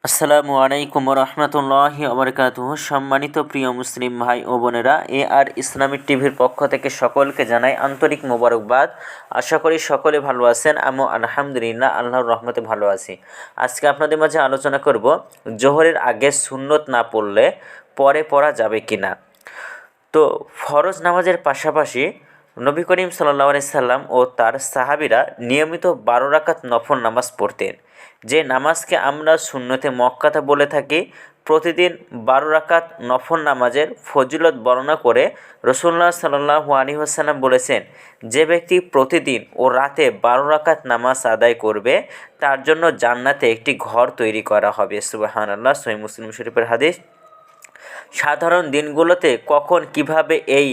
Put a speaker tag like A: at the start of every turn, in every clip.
A: আসসালামু আলাইকুম রহমতুল্লাহি ওবরকাতুহু। সম্মানিত প্রিয় মুসলিম ভাই ও বোনেরা, আর ইসলামিক টিভির পক্ষ থেকে সকলকে জানাই আন্তরিক মোবারকবাদ। আশা করি সকলে ভালো আছেন। আমিও আলহামদুলিল্লাহ আল্লাহর রহমতে ভালো আছি। আজকে আপনাদের মাঝে আলোচনা করব জোহরের আগে সুন্নত না পড়লে পরে পড়া যাবে কি না। তো ফরজ নামাজের পাশাপাশি নবী করিম সাল্লাল্লাহু আলাইহি সাল্লাম ও তার সাহাবীরা নিয়মিত 12 রাকাত নফল নামাজ পড়তেন, যে নামাজকে আমরা সুন্নতে মুআক্কাদা বলে থাকি। প্রতিদিন 12 রাকাত নফল নামাজের ফজিলত বর্ণনা করে রাসূলুল্লাহ সাল্লাল্লাহু আলাইহি ওয়াসাল্লাম বলেছেন, যে ব্যক্তি প্রতিদিন ও রাতে 12 রাকাত নামাজ আদায় করবে তার জন্য জান্নাতে একটি ঘর তৈরি করা হবে। সুবহানাল্লাহ। সহিহ মুসলিম শরীফের হাদিস। সাধারণ দিনগুলোতে কখন কিভাবে এই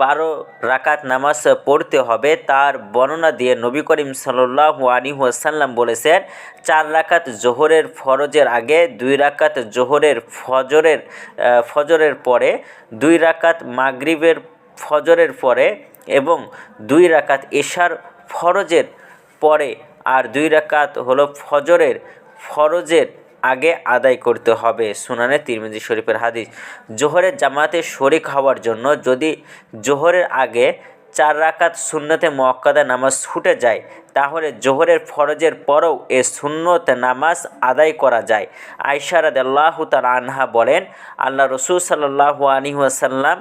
A: 12 রাকাত নামাজ পড়তে হবে তার বর্ণনা দিয়ে নবী করিম সাল্লাল্লাহু আলাইহি ওয়াসাল্লাম বলেছেন, 4 রাকাত জোহরের ফরজের আগে, 2 রাকাত জোহরের ফজরের পরে, 2 রাকাত মাগরিবের ফজরের পরে এবং 2 রাকাত এশার ফরজের পরে, আর 2 রাকাত হলো ফরজের আগে আদায় করতে হবে। সুনানে তিরমিজি শরীফের হাদিস। জোহরের জামাতে শরিক হওয়ার জন্য যদি জোহরের আগে 4 রাকাত সুন্নতে মুআক্কাদা নামাজ ছুটে যায়, তাহলে জোহরের ফরজের পরেও এ সুন্নত নামাজ আদায় করা যায়। আয়েশা রাদিয়াল্লাহু তাআলা আনহা বলেন, আল্লাহ রাসূল সাল্লাল্লাহু আলাইহি ওয়াসাল্লাম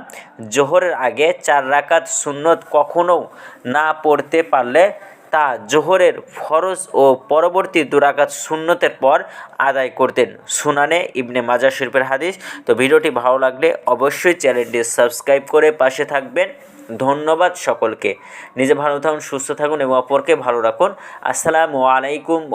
A: জোহরের আগে 4 রাকাত সুন্নত কখনও না পড়তে পারলে তা জোহরের ফরজ ও পরবর্তী 2 রাকাত সুন্নতের পর আদায় করতেন। সুনানে ইবনে মাজাহ শরীফের হাদিস। তো ভিডিওটি ভালো লাগলে অবশ্যই চ্যানেলটি সাবস্ক্রাইব করে পাশে থাকবেন। ধন্যবাদ সকলকে। নিজে ভালো থাকুন, সুস্থ থাকুন এবং অপরকে ভালো রাখুন। আসসালামু আলাইকুম।